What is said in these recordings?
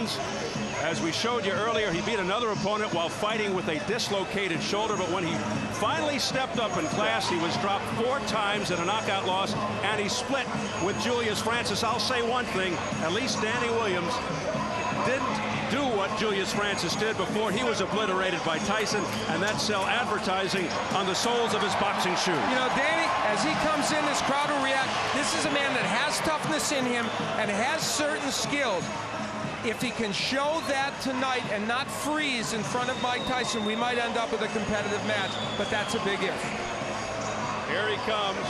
Williams, as we showed you earlier, he beat another opponent while fighting with a dislocated shoulder, but when he finally stepped up in class, he was dropped 4 times in a knockout loss, and he split with Julius Francis. I'll say one thing, at least Danny Williams didn't do what Julius Francis did before he was obliterated by Tyson, and that's sell advertising on the soles of his boxing shoes. You know, Danny, as he comes in, this crowd will react. This is a man that has toughness in him and has certain skills. If he can show that tonight and not freeze in front of Mike Tyson, we might end up with a competitive match, but that's a big if. Here he comes.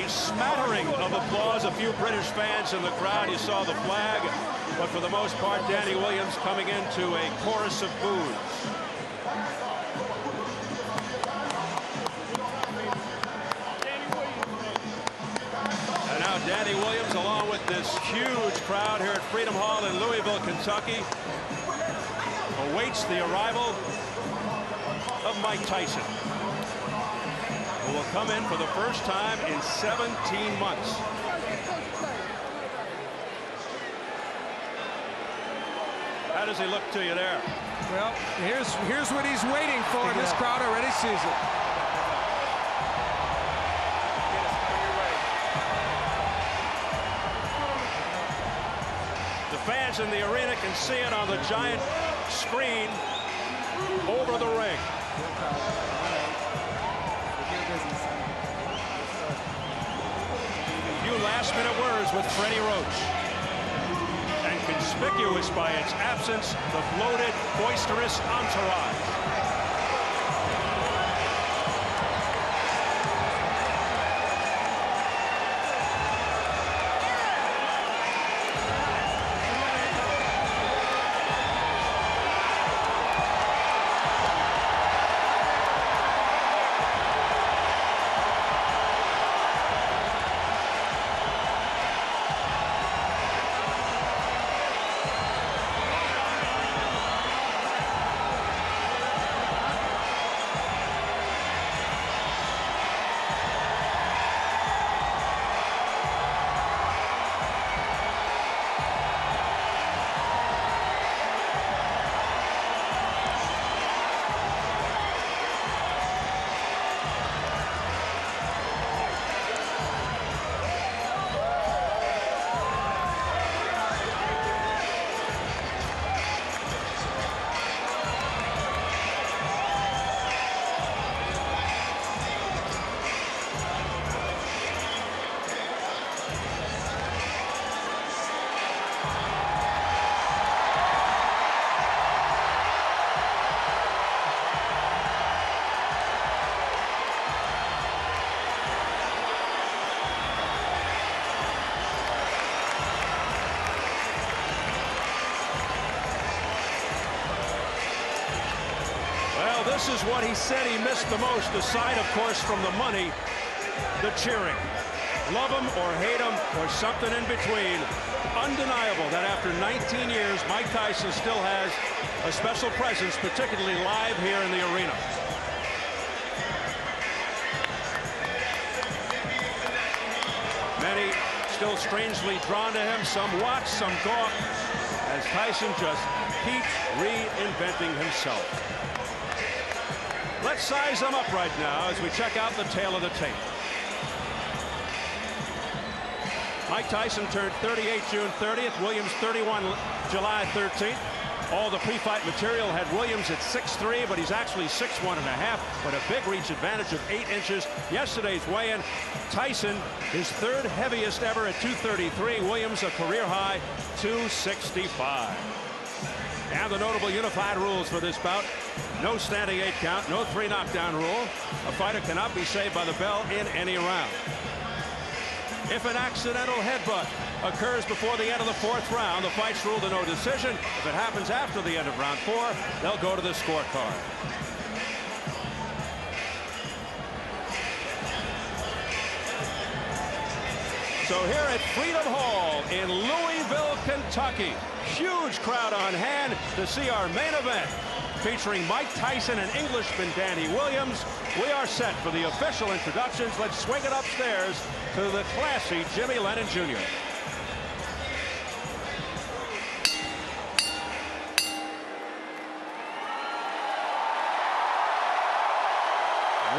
Smattering of applause, a few British fans in the crowd. You saw the flag, but for the most part, Danny Williams coming into a chorus of boos. And now Danny Williams, along with this huge crowd here at Freedom Hall in Louisville, Kentucky, awaits the arrival of Mike Tyson, who will come in for the first time in 17 months. How does he look to you there? Well, here's what he's waiting for, and this crowd already sees it. The fans in the arena can see it on the giant screen over the ring. Last-minute words with Freddie Roach. And conspicuous by its absence, the bloated, boisterous entourage. This is what he said he missed the most, aside, of course, from the money, the cheering. Love him or hate him or something in between. Undeniable that after 19 years, Mike Tyson still has a special presence, particularly live here in the arena. Many still strangely drawn to him. Some watch, some gawk, as Tyson just keeps reinventing himself. Let's size them up right now as we check out the tail of the tape. Mike Tyson turned 38 June 30th. Williams 31 July 13th. All the pre-fight material had Williams at 6'3", but he's actually 6'1.5", but a big reach advantage of 8 inches. Yesterday's weigh-in, Tyson, his 3rd heaviest ever at 233. Williams, a career high, 265. And the notable unified rules for this bout: no standing 8 count, no 3 knockdown rule. A fighter cannot be saved by the bell in any round. If an accidental headbutt occurs before the end of the 4th round, the fight's ruled a no decision. If it happens after the end of round 4, they'll go to the scorecard. So here at Freedom Hall in Louisville, Kentucky, huge crowd on hand to see our main event, featuring Mike Tyson and Englishman Danny Williams. We are set for the official introductions. Let's swing it upstairs to the classy Jimmy Lennon Jr.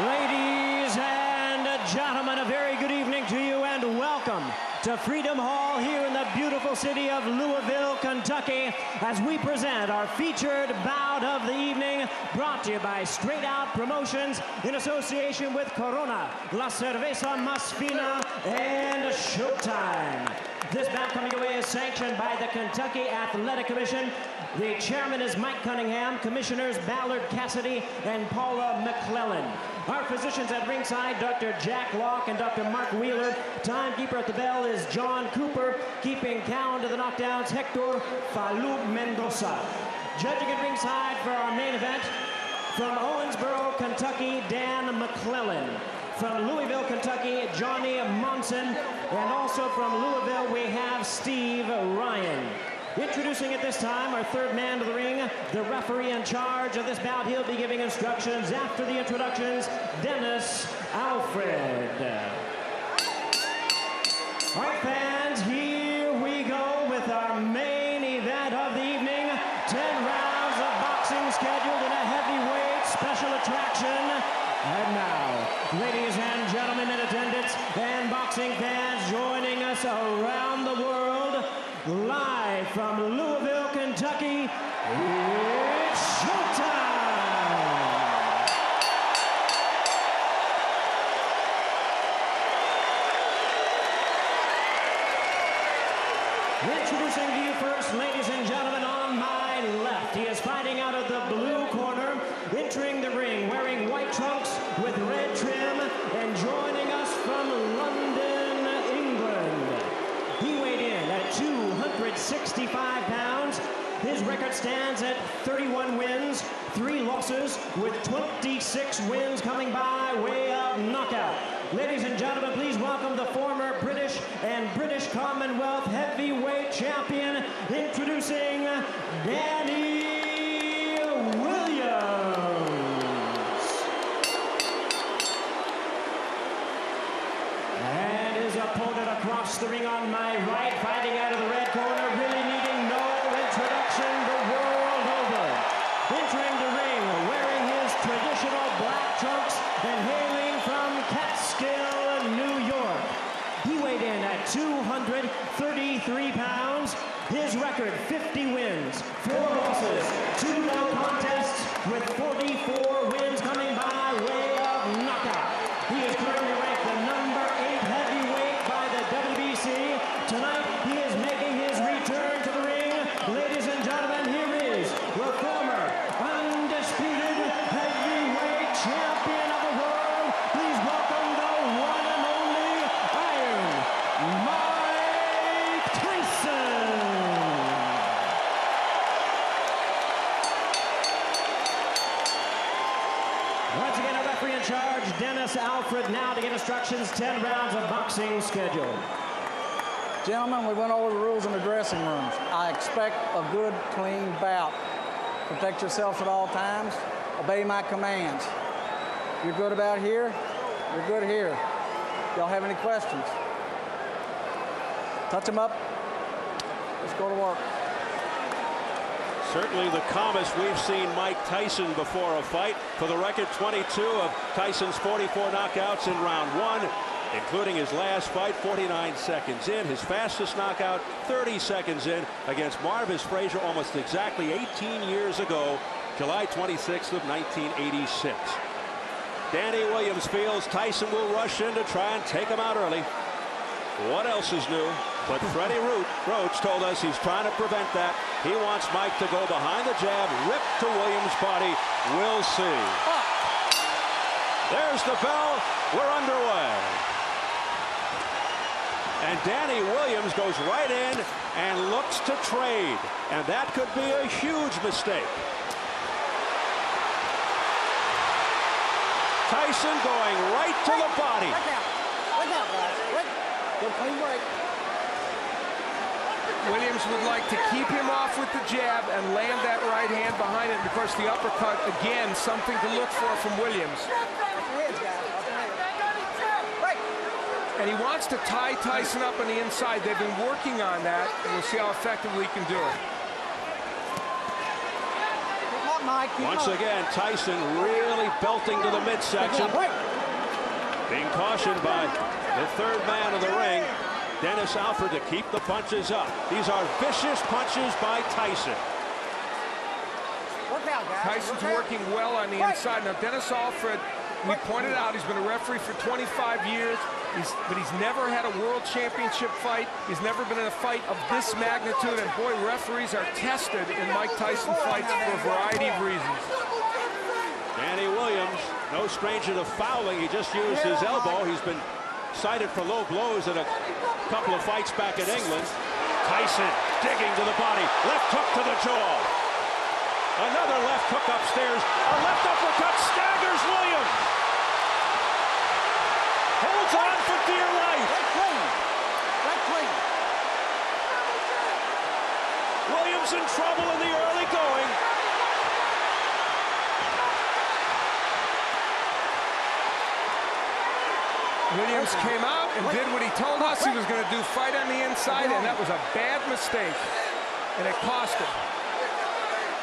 Ladies and gentlemen, a very good evening to you and welcome to Freedom Hall here in the beautiful city of Louisville, Kentucky, as we present our featured bout of the evening, brought to you by Straight Out Promotions in association with Corona, La Cerveza Más Fina, and Showtime. This bout coming away is sanctioned by the Kentucky Athletic Commission. The chairman is Mike Cunningham, commissioners Ballard Cassidy and Paula McClellan. Our physicians at ringside, Dr. Jack Locke and Dr. Mark Wheeler. Timekeeper at the bell is John Cooper. Keeping count of the knockdowns, Hector Falou Mendoza. Judging at ringside for our main event, from Owensboro, Kentucky, Dan McClellan. From Louisville, Kentucky, Johnny Monson. And also from Louisville, we have Steve Ryan. Introducing at this time our 3rd man to the ring, the referee in charge of this bout. He'll be giving instructions after the introductions, Dennis Alfred. All right, fans, here we go with our main event of the evening. 10 rounds of boxing scheduled in a heavyweight special attraction. And now, ladies and gentlemen in attendance and boxing fans joining us around the world, live from Louisville, Kentucky, it's showtime! Introducing to you first, ladies and gentlemen, on my left, he is fighting out of the blue corner, entering the ring wearing white trunks with red trim, and joining us from London, England. He weighed in at 265 pounds. His record stands at 31 wins, 3 losses, with 26 wins coming by way of knockout. Ladies and gentlemen, please welcome the former British and British Commonwealth heavyweight champion, introducing Danny Williams. And his opponent across the ring on my right, fighting out of the red corner, really needing no introduction the world over. Entering the ring, wearing his traditional black trunks and hailing from Catskill, New York. He weighed in at 233 pounds. His record, 50 wins, 4 losses, 2 no contests, with 44 wins coming by way of knockout. He is currently ranked the #8 heavyweight by the WBC. Tonight, he is making his return to the ring. Ladies and gentlemen, here is the former undisputed heavyweight champion of the world. Please welcome the one and only Iron Mike Tyson. Once again, our referee in charge, Dennis Alfred, now to give instructions. 10 rounds of boxing scheduled. Gentlemen, we went over the rules in the dressing rooms. I expect a good, clean bout. Protect yourself at all times. Obey my commands. You're good about here, you're good here. Y'all have any questions? Touch them up. Let's go to work. Certainly the calmest we've seen Mike Tyson before a fight. For the record, 22 of Tyson's 44 knockouts in round 1. including his last fight 49 seconds in. His fastest knockout 30 seconds in against Marvis Frazier almost exactly 18 years ago, July 26th of 1986. Danny Williams feels Tyson will rush in to try and take him out early. What else is new? But Freddie Roach told us he's trying to prevent that. He wants Mike to go behind the jab, rip to Williams' body. We'll see. There's the bell. We're underway. And Danny Williams goes right in and looks to trade. And that could be a huge mistake. Tyson going right to the body. Look out, guys. Good clean break. Williams would like to keep him off with the jab and land that right hand behind it. And of course, the uppercut, again, something to look for from Williams. And he wants to tie Tyson up on the inside. They've been working on that. And we'll see how effectively he can do it. Once again, Tyson really belting to the midsection. Being cautioned by the third man of the ring, Dennis Alford, to keep the punches up. These are vicious punches by Tyson. Tyson's working well on the inside. Now, Dennis Alford, we pointed out, he's been a referee for 25 years, but he's never had a world championship fight. He's never been in a fight of this magnitude, and boy, referees are tested in Mike Tyson fights for a variety of reasons. Danny Williams, no stranger to fouling. He just used his elbow. He's been cited for low blows in a couple of fights back in England. Tyson digging to the body. Left hook to the jaw. Another left hook upstairs. A left uppercut staggers Williams. Holds on for dear life. Williams in trouble in the early going. Williams came out and did what he told us he was going to do, fight on the inside, and that was a bad mistake, and it cost him.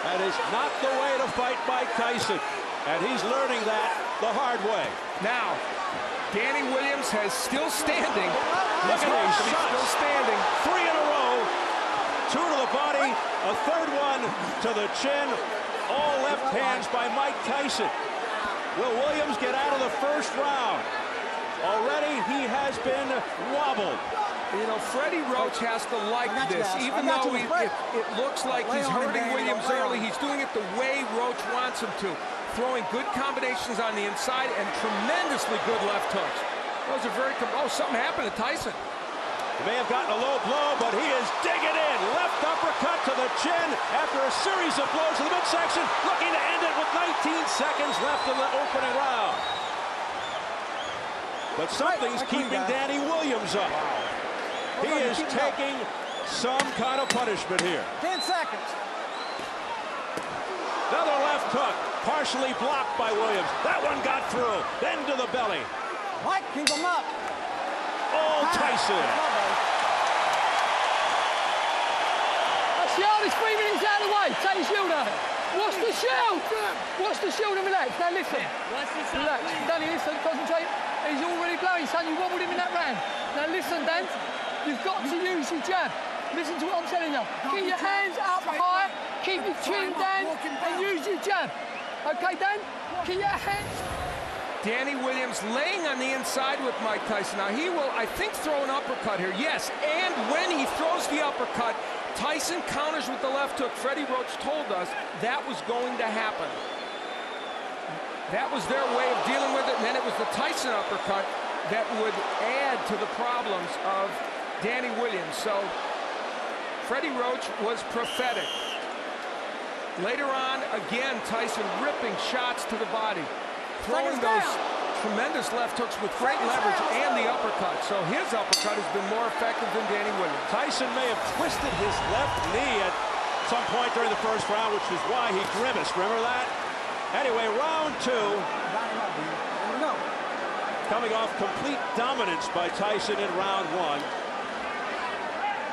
That is not the way to fight Mike Tyson, and he's learning that the hard way. Now, Danny Williams has still standing. Look at these He's shots. still standing. 3 in a row. 2 to the body, a third one to the chin. All left hands by Mike Tyson. Will Williams get out of the first round? Already he has been wobbled. You know, Freddie Roach has to like this, even though it looks like he's hurting Williams early. He's doing it the way Roach wants him to, throwing good combinations on the inside and tremendously good left hooks. Those are very, something happened to Tyson. He may have gotten a low blow, but he is digging in. Left uppercut to the chin after a series of blows to the midsection, looking to end it with 19 seconds left in the opening round. But something's keeping Danny Williams up. He is taking some kind of punishment here. 10 seconds. Another left hook, partially blocked by Williams. That one got through, then to the belly. Mike, keep him up. Oh, Tyson. That's the hardest 3 minutes out of the way. Take your shield out. Watch the shield. Watch the shield and relax. Now listen. Relax. Danny, listen, concentrate. He's already blowing, son. You wobbled him in that round. Now listen, Dan. You've got to use your jab. Listen to what I'm telling you. Keep your hands up high. Keep your chin down and use your jab. Okay, Dan? Keep your hands. Danny Williams laying on the inside with Mike Tyson. Now he will, I think, throw an uppercut here. Yes, and when he throws the uppercut, Tyson counters with the left hook. Freddie Roach told us that was going to happen. That was their way of dealing with it, and then it was the Tyson uppercut that would add to the problems of Danny Williams. So Freddie Roach was prophetic. Later on, again, Tyson ripping shots to the body, throwing those tremendous left hooks with great leverage and the uppercut. So his uppercut has been more effective than Danny Williams. Tyson may have twisted his left knee at some point during the first round, which is why he grimaced. Remember that? Anyway, round 2. Coming off complete dominance by Tyson in round 1.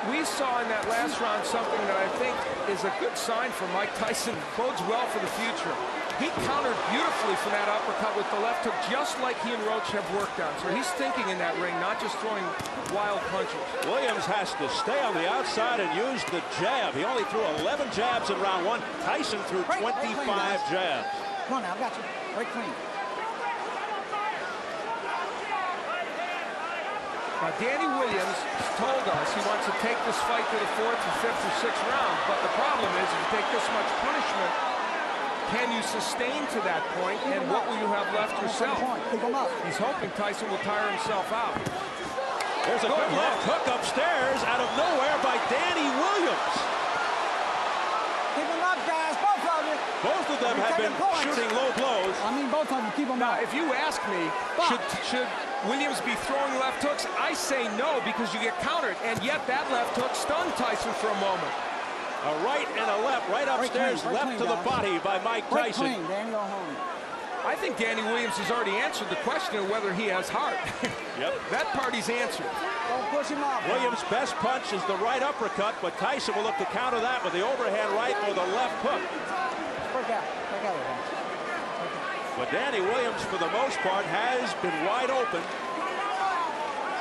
We saw in that last round something that I think is a good sign for Mike Tyson, bodes well for the future. He countered beautifully from that uppercut with the left hook, just like he and Roach have worked on. So he's thinking in that ring, not just throwing wild punches. Williams has to stay on the outside and use the jab. He only threw 11 jabs in round one. Tyson threw 25 jabs. Come on now, I got you. Break clean. Now, Danny Williams told us he wants to take this fight to the 4th or 5th or 6th round, but the problem is if you take this much punishment, can you sustain to that point, and what will you have left yourself? He's hoping Tyson will tire himself out. There's a good left hook upstairs out of nowhere by Danny Williams. Keep them up, guys, both of you. Both of them have been shooting low blows. I mean, both of you, keep them up. Now, if you ask me, should Williams be throwing left hooks? I say no, because you get countered, and yet that left hook stunned Tyson for a moment. A right and a left, right upstairs, left to the body by Mike Tyson. Clean, Danny, go home. I think Danny Williams has already answered the question of whether he has heart. Yep. That party's answered. Don't push him off. Williams' best punch is the right uppercut, but Tyson will look to counter that with the overhand right or the left hook. Break out. Break out of there. But Danny Williams, for the most part, has been wide open.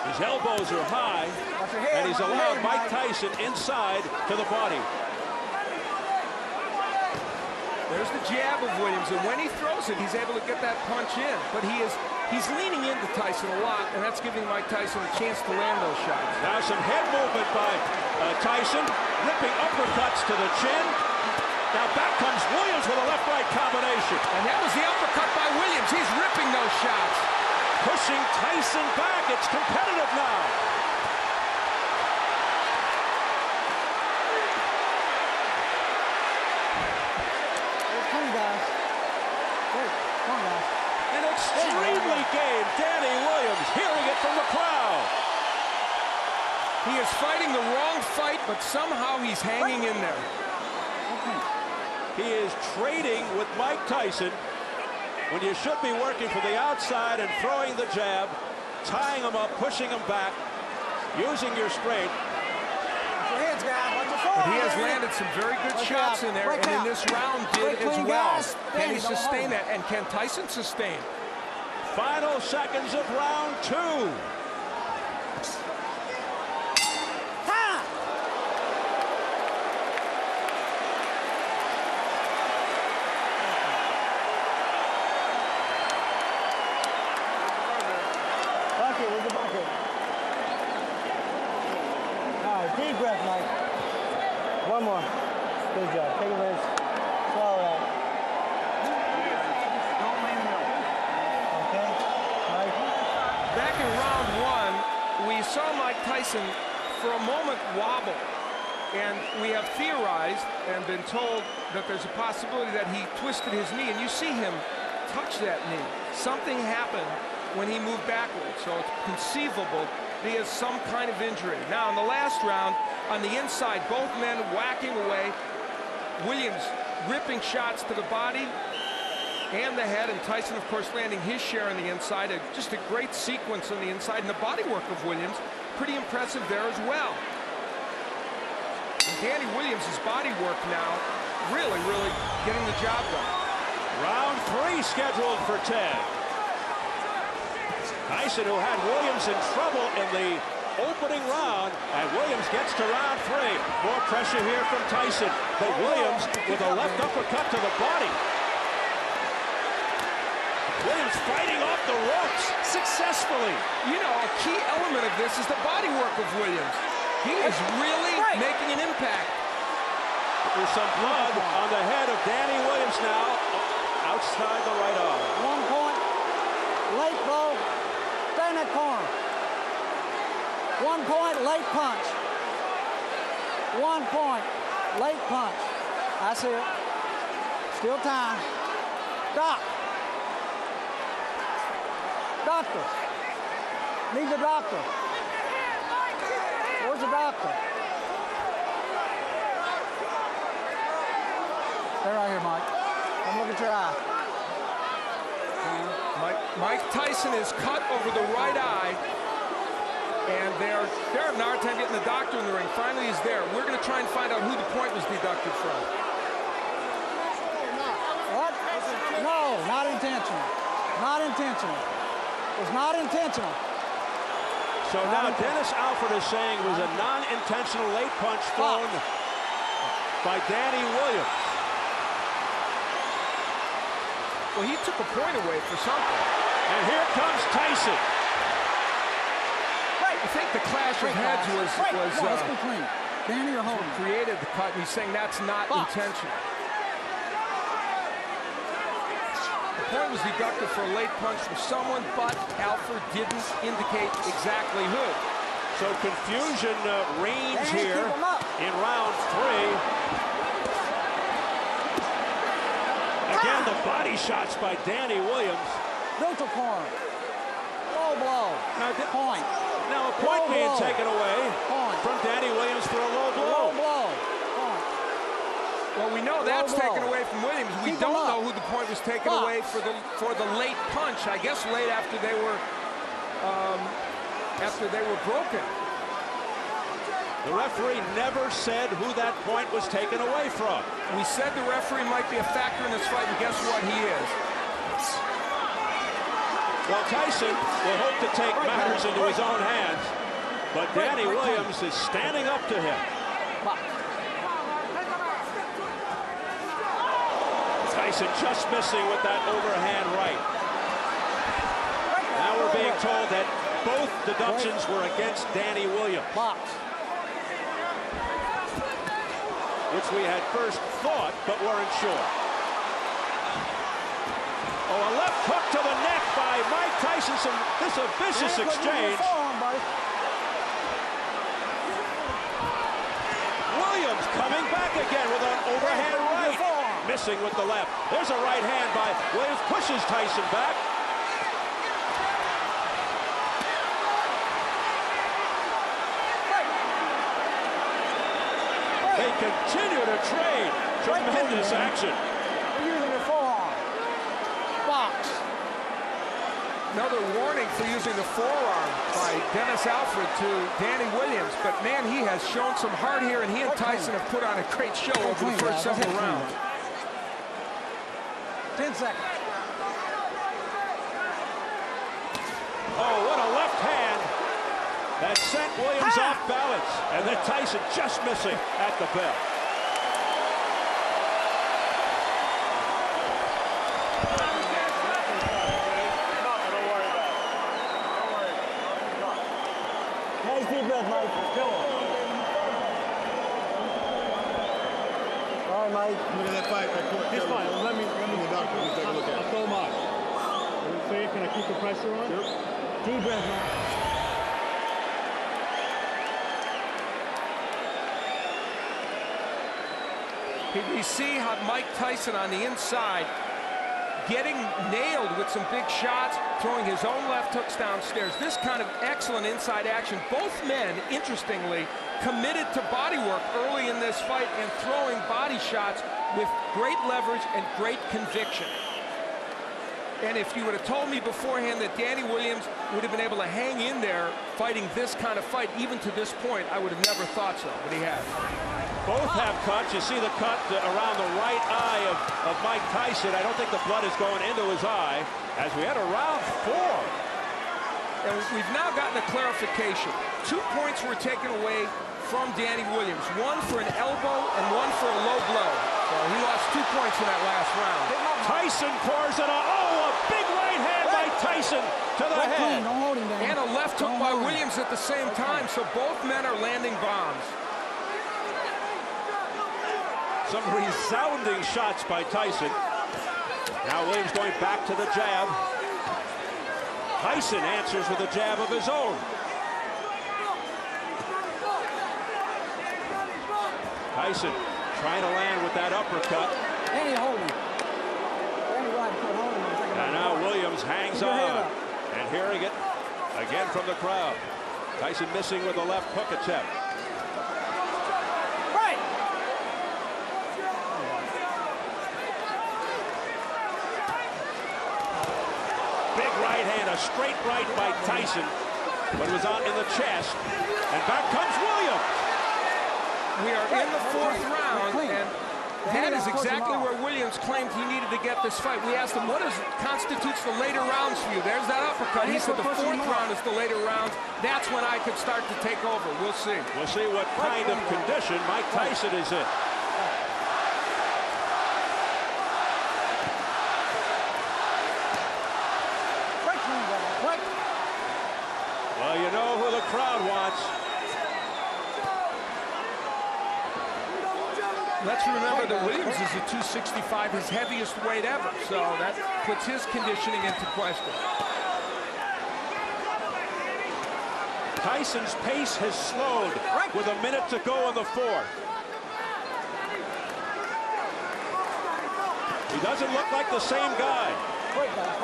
His elbows are high, and he's allowed Mike Tyson inside to the body. There's the jab of Williams, and when he throws it, he's able to get that punch in. But he's leaning into Tyson a lot, and that's giving Mike Tyson a chance to land those shots. Now some head movement by Tyson, ripping uppercuts to the chin. Now back comes Williams with a left-right combination. And that was the uppercut by Williams. He's ripping those shots. Pushing Tyson back. It's competitive now. An extremely game Danny Williams, hearing it from the crowd. He is fighting the wrong fight, but somehow he's hanging in there. He is trading with Mike Tyson when you should be working from the outside and throwing the jab, tying him up, pushing him back, using your strength. But he has landed some very good shots in there, and in this round did as well. Can he sustain that, and can Tyson sustain? Final seconds of round two. Deep breath, Mike. One more. Good job. Take a rest. Swallow that. Don't leave him. Okay? Mike? Back in round one, we saw Mike Tyson for a moment wobble. And we have theorized and been told that there's a possibility that he twisted his knee. And you see him touch that knee. Something happened when he moved backwards. So it's conceivable he has some kind of injury. Now, in the last round, on the inside, both men whacking away. Williams ripping shots to the body and the head, and Tyson, of course, landing his share on the inside. Just a great sequence on the inside, and the body work of Williams, pretty impressive there as well. And Danny Williams' body work now, really getting the job done. Round three scheduled for 10. Tyson, who had Williams in trouble in the opening round, and Williams gets to round three. More pressure here from Tyson, but Williams with a left uppercut to the body. Williams fighting off the ropes successfully. You know, a key element of this is the body work of Williams. He is really making an impact. There's some blood on the head of Danny Williams now, outside the right arm. 1 point, late blow, stay in that corner. 1 point, late punch. 1 point, late punch. That's it. Still time. Stop. Doctor. Need the doctor. Where's the doctor? Stay right here, Mike. Come look at your eye. Mike Tyson is cut over the right eye, and they're having a hard time getting the doctor in the ring. Finally, he's there. We're going to try and find out who the point was deducted from. What? intentional. Not intentional. It was not intentional. So now Dennis Alford is saying it was a non-intentional late punch thrown by Danny Williams. Well, he took a point away for something. And here comes Tyson. I think the clash of heads was let's be clean. Danny or Holden created the cut, and he's saying that's not intentional. The point was deducted for a late punch from someone, but Alford didn't indicate exactly who. So confusion reigns here in round 3. Again, the body shots by Danny Williams. neutral corner. Low blow. Point. Now a point being taken away from Danny Williams for a low blow. Low blow. Point. Well, we know that's taken away from Williams. We don't know who the point was taken away for the late punch. I guess late after they were broken. The referee never said who that point was taken away from. We said the referee might be a factor in this fight, and guess what? He is. Well, Tyson will hope to take matters into his own hands, but Danny Williams is standing up to him. Tyson just missing with that overhand right. Now we're being told that both deductions were against Danny Williams, which we had first thought but weren't sure. Oh, a left hook to the neck by Mike Tyson. This is a vicious exchange. Williams coming back again with an overhand right. Missing with the left. There's a right hand by Williams. Pushes Tyson back. They continue to trade. Tremendous action. Using the forearm. Box. Another warning for using the forearm by Dennis Alford to Danny Williams. But, man, he has shown some heart here, and he and Tyson have put on a great show over the first several rounds. 10 seconds. Oh, what a left hand that sent Williams off balance. And then Tyson just missing at the bell. Nice deep breath, Mike. Go on. All right, Mike. Look at that fight. He's fine. Let me take a look at it. I'll throw him out. So can I keep the pressure on? Yep. Deep breath, Mike. We see how Mike Tyson on the inside getting nailed with some big shots, throwing his own left hooks downstairs. This kind of excellent inside action. Both men, interestingly, committed to body work early in this fight and throwing body shots with great leverage and great conviction. And if you would have told me beforehand that Danny Williams would have been able to hang in there fighting this kind of fight, even to this point, I would have never thought so, but he has. Both have cuts. You see the cut around the right eye of Mike Tyson. I don't think the blood is going into his eye as we enter round 4. And we've now gotten a clarification. 2 points were taken away from Danny Williams. One for an elbow and one for a low blow. So he lost 2 points in that last round. Tyson pours it on. Oh, a big right hand by Tyson to the head. Don't hold him down. And a left hook by Williams at the same time. So both men are landing bombs. Some resounding shots by Tyson. Now Williams going back to the jab. Tyson answers with a jab of his own. Tyson trying to land with that uppercut. Danny, hold him. Danny, right foot, hold him. And now Williams hangs on. And hearing it again from the crowd. Tyson missing with a left hook attempt. A straight right by Tyson, but it was out in the chest. And back comes Williams. We are in the 4th round, and That is exactly where Williams claimed he needed to get this fight. We asked him, what constitutes the later rounds for you? There's that uppercut. He said the 4th round is the later rounds. That's when I could start to take over. We'll see. We'll see what kind of condition Mike Tyson is in. Well, you know who the crowd wants. Let's remember that Williams is a 265, his heaviest weight ever, so that puts his conditioning into question. Tyson's pace has slowed with a minute to go in the 4th. He doesn't look like the same guy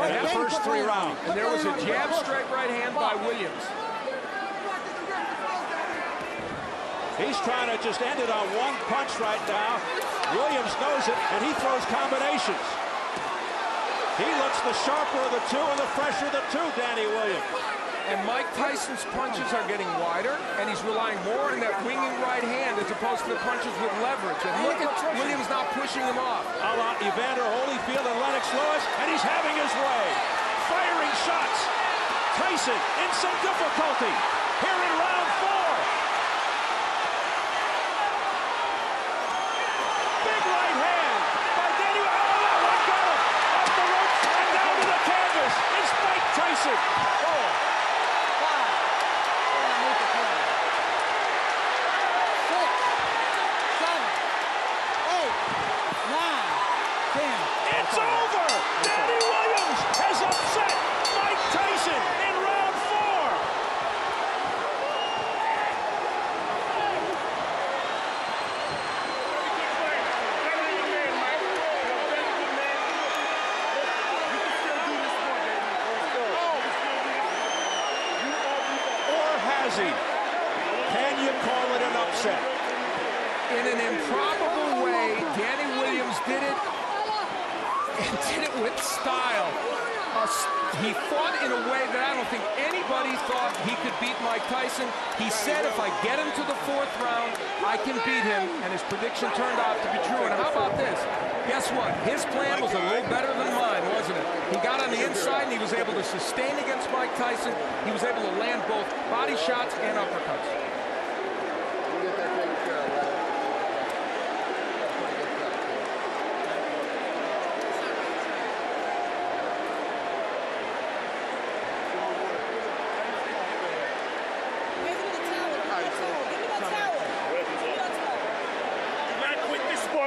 in the first 3 rounds. And there was a jab straight right hand by Williams. He's trying to just end it on 1 punch right now. Williams knows it, and he throws combinations. He looks the sharper of the 2 and the fresher of the 2, Danny Williams. And Mike Tyson's punches are getting wider, and he's relying more on that winging right hand as opposed to the punches with leverage. And look at Williams now pushing him off. A la Evander Holyfield and Lennox Lewis, and he's having his way. Firing shots. Tyson in some difficulty here in round 4. Big right hand by Danny. Oh, that one got him. Off the ropes and down to the canvas. It's Mike Tyson. 10. It's over! Danny Williams has upset Mike Tyson in round 4. Or has he? Can you call it an upset? In an improbable way, Danny Williams did it, and did it with style. He fought in a way that I don't think anybody thought he could beat Mike Tyson. He said, if I get him to the 4th round, I can beat him, and his prediction turned out to be true. And how about this? Guess what? His plan was a little better than mine, wasn't it? He got on the inside, and he was able to sustain against Mike Tyson. He was able to land both body shots and uppercuts.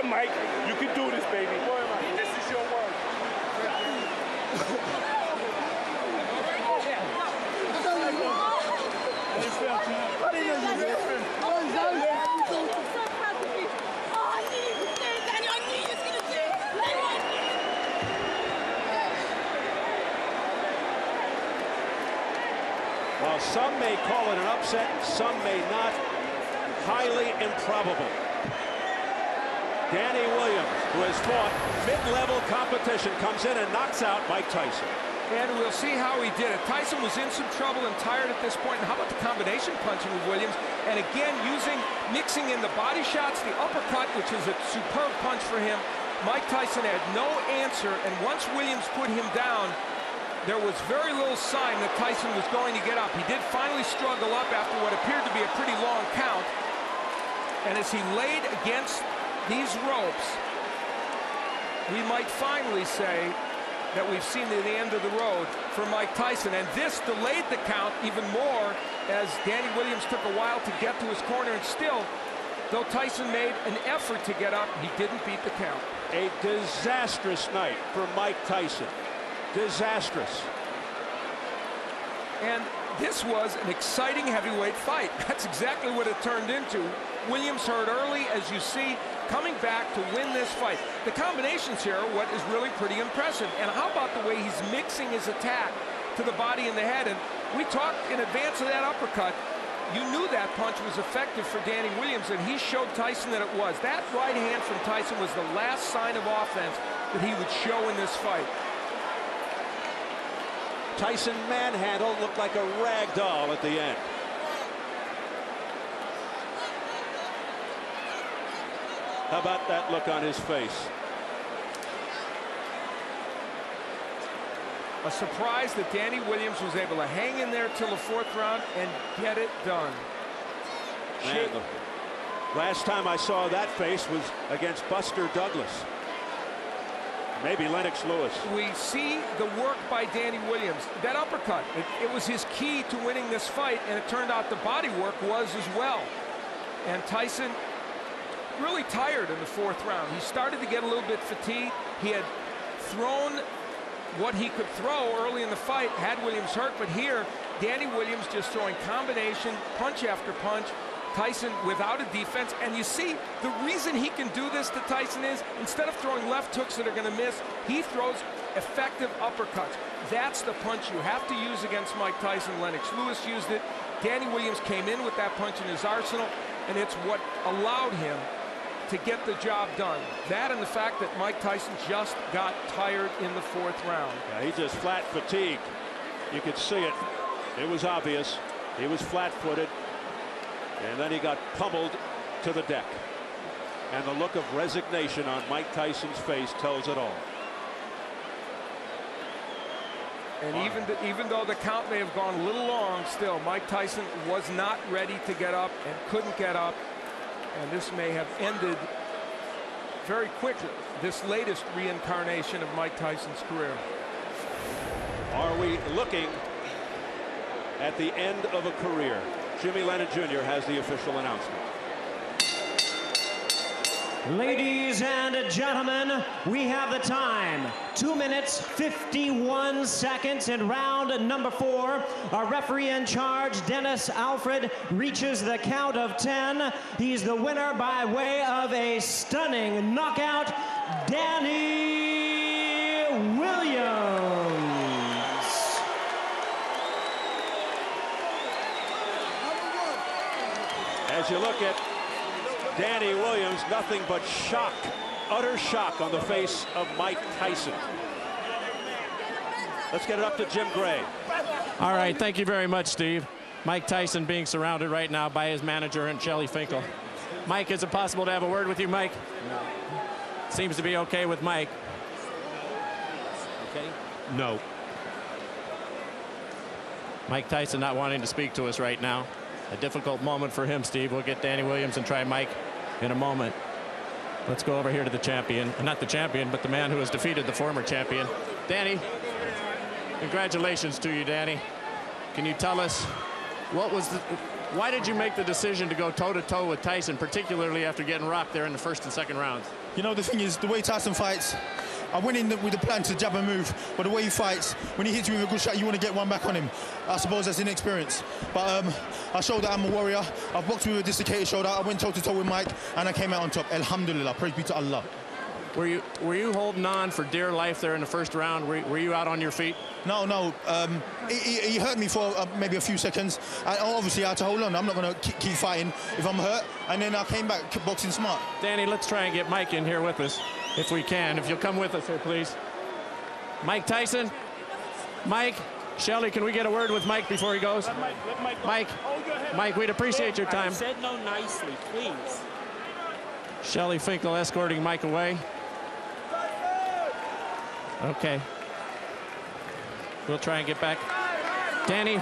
Mike, you can do this, baby. This is your work. While some may call it an upset, some may not. Highly improbable. Danny Williams, who has fought mid-level competition, comes in and knocks out Mike Tyson. And we'll see how he did it. Tyson was in some trouble and tired at this point. And how about the combination punching with Williams? And again, mixing in the body shots, the uppercut, which is a superb punch for him. Mike Tyson had no answer, and once Williams put him down, there was very little sign that Tyson was going to get up. He did finally struggle up after what appeared to be a pretty long count. And as he laid against these ropes, we might finally say that we've seen the end of the road for Mike Tyson. And this delayed the count even more as Danny Williams took a while to get to his corner. And still, though Tyson made an effort to get up, he didn't beat the count. A disastrous night for Mike Tyson. Disastrous. And this was an exciting heavyweight fight. That's exactly what it turned into. Williams hurt early, as you see, coming back to win this fight. The combinations here are what is really pretty impressive. And how about the way he's mixing his attack to the body and the head? And we talked in advance of that uppercut. You knew that punch was effective for Danny Williams, and he showed Tyson that it was. That right hand from Tyson was the last sign of offense that he would show in this fight. Tyson manhandled, looked like a rag doll at the end. How about that look on his face? A surprise that Danny Williams was able to hang in there till the 4th round and get it done. Man, the last time I saw that face was against Buster Douglas. Maybe Lennox Lewis. We see the work by Danny Williams. That uppercut, it was his key to winning this fight, and it turned out the body work was as well. And Tyson really tired in the 4th round. He started to get a little bit fatigued. He had thrown what he could throw early in the fight, had Williams hurt, but here, Danny Williams just throwing combination, punch after punch. Tyson without a defense, and you see the reason he can do this to Tyson is instead of throwing left hooks that are going to miss, he throws effective uppercuts. That's the punch you have to use against Mike Tyson. Lennox Lewis used it. Danny Williams came in with that punch in his arsenal, and it's what allowed him to get the job done. That and the fact that Mike Tyson just got tired in the 4th round. Yeah, he just flat fatigued. You could see it. It was obvious. He was flat-footed. And then he got pummeled to the deck. And the look of resignation on Mike Tyson's face tells it all. And even though the count may have gone a little long, still, Mike Tyson was not ready to get up and couldn't get up. And this may have ended very quickly, this latest reincarnation of Mike Tyson's career. Are we looking at the end of a career? Jimmy Lennon Jr. has the official announcement. Ladies and gentlemen, we have the time. 2 minutes, 51 seconds in round number 4. Our referee in charge, Dennis Alfred, reaches the count of 10. He's the winner by way of a stunning knockout, Danny Williams. As you look at Danny Williams, nothing but shock, utter shock on the face of Mike Tyson. Let's get it up to Jim Gray. All right, thank you very much, Steve. Mike Tyson being surrounded right now by his manager and Shelly Finkel. Mike, is it possible to have a word with you, Mike? No. Seems to be okay with Mike. Okay. No. Mike Tyson not wanting to speak to us right now. A difficult moment for him, Steve. We'll get Danny Williams and try Mike in a moment. Let's go over here to the champion. Not the champion, but the man who has defeated the former champion. Danny, congratulations to you, Danny. Can you tell us why did you make the decision to go toe-to-toe with Tyson, particularly after getting rocked there in the 1st and 2nd rounds? You know, the thing is, the way Tyson fights, I went in with the plan to jab and move, but the way he fights, when he hits you with a good shot, you want to get one back on him. I suppose that's inexperience. But I showed that I'm a warrior. I've boxed with a dislocated shoulder. I went toe-to-toe with Mike, and I came out on top. Alhamdulillah, praise be to Allah. Were you holding on for dear life there in the 1st round? Were you out on your feet? No. He hurt me for maybe a few seconds. Obviously, I had to hold on. I'm not going to keep fighting if I'm hurt. And then I came back boxing smart. Danny, let's try and get Mike in here with us, if we can. If you'll come with us here, please. Mike Tyson. Mike, Shelly, can we get a word with Mike before he goes? Let Mike go. Mike, Oh, go ahead. Mike, we'd appreciate your time. I said no nicely, please. Shelly Finkel escorting Mike away. Okay. We'll try and get back. Danny,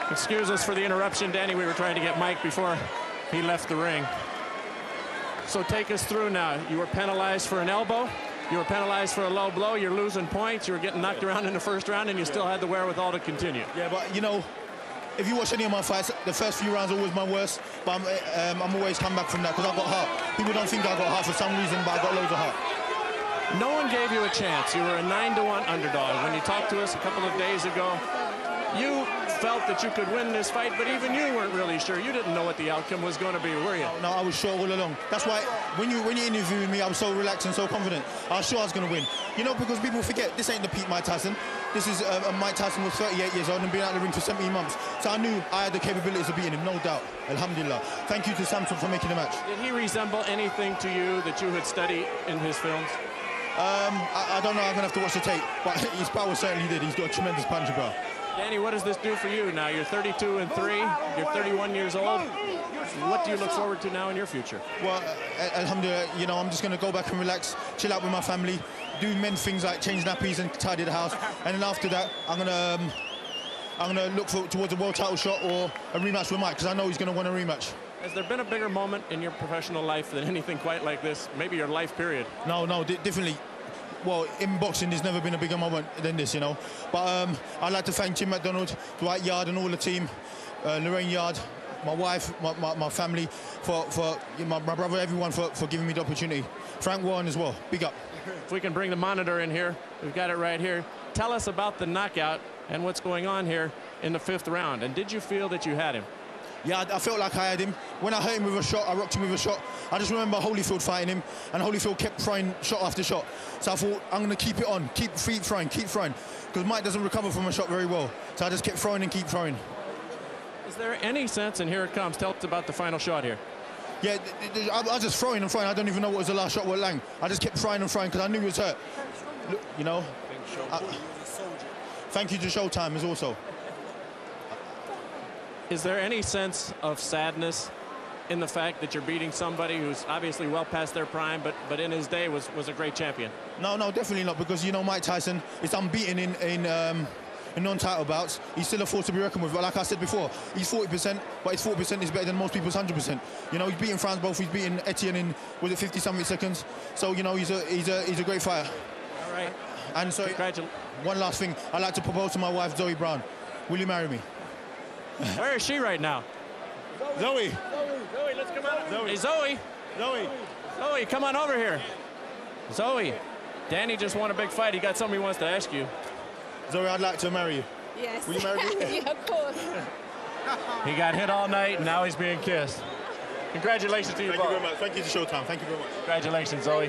excuse us for the interruption. Danny, we were trying to get Mike before he left the ring. So take us through now. You were penalized for an elbow. You were penalized for a low blow. You're losing points. You were getting knocked around in the 1st round, and you still had the wherewithal to continue. Yeah, but, you know, if you watch any of my fights, the first few rounds are always my worst, but I'm always come back from that because I've got heart. People don't think I got heart for some reason, but I got loads of heart. No one gave you a chance. You were a 9-1 underdog. When you talked to us a couple of days ago, you felt that you could win this fight, but even you weren't really sure. You didn't know what the outcome was going to be, were you? No, I was sure all along. That's why when you interviewed me, I was so relaxed and so confident. I was sure I was going to win. You know, because people forget, this ain't the peak Mike Tyson. This is Mike Tyson was 38 years old and been out of the ring for 17 months. So I knew I had the capabilities of beating him, no doubt. Alhamdulillah. Thank you to Samson for making the match. Did he resemble anything to you that you had studied in his films? I don't know. I'm going to have to watch the tape. But his power certainly did. He's got a tremendous puncher power. Danny, what does this do for you now? You're 32 and 3. You're 31 years old. What do you look forward to now in your future? Well, alhamdulillah, you know, I'm just going to go back and relax, chill out with my family, do men things like change nappies and tidy the house. And then after that, I'm going to look towards a world title shot or a rematch with Mike, because I know he's going to want a rematch. Has there been a bigger moment in your professional life than anything quite like this? Maybe your life period? No, definitely. Well, in boxing, there's never been a bigger moment than this, you know. But I'd like to thank Tim McDonald, Dwight Yard and all the team, Lorraine Yard, my wife, my family, for my brother, everyone for giving me the opportunity. Frank Warren as well, big up. If we can bring the monitor in here, we've got it right here. Tell us about the knockout and what's going on here in the 5th round. And did you feel that you had him? Yeah, I felt like I had him. When I hit him with a shot, I rocked him with a shot. I just remember Holyfield fighting him, and Holyfield kept throwing shot after shot. So I thought, I'm going to keep it on, keep throwing, because Mike doesn't recover from a shot very well. So I just kept throwing and keep throwing. Is there any sense, and here it comes, tell us about the final shot here. Yeah, I was just throwing and throwing. I don't even know what was the last shot with Lang. I just kept throwing and throwing because I knew he was hurt. Look, you know. Thank you to Showtime as also. Is there any sense of sadness in the fact that you're beating somebody who's obviously well past their prime, but in his day was a great champion? No, definitely not, because, you know, Mike Tyson is unbeaten in non-title bouts. He's still a force to be reckoned with. But like I said before, he's 40%, but his 40% is better than most people's 100%. You know, he's beaten Franz Both, he's beaten Etienne in, was it 50-something seconds? So, you know, he's a great fighter. All right. And so, one last thing, I'd like to propose to my wife, Zoe Brown. Will you marry me? Where is she right now? Zoe, let's come out. Hey, Zoe, come on over here. Zoe, Danny just won a big fight. He got something he wants to ask you. Zoe, I'd like to marry you. Yes. Will you marry me? Yeah, of course. He got hit all night, and now he's being kissed. Congratulations to you both. Thank you very much. Thank you to Showtime. Thank you very much. Congratulations, Zoe.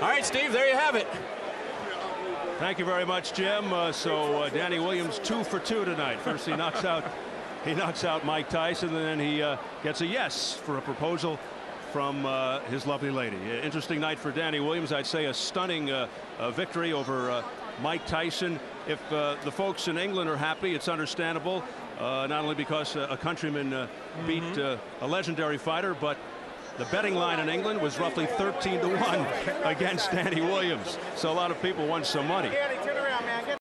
All right, Steve, there you have it. Thank you very much, Jim. So Danny Williams 2 for 2 tonight. First he knocks out Mike Tyson, and then he gets a yes for a proposal from his lovely lady. Interesting night for Danny Williams. I'd say a stunning victory over Mike Tyson. If the folks in England are happy, it's understandable. Not only because a countryman beat a legendary fighter, but the betting line in England was roughly 13-1 against Danny Williams. So a lot of people won some money.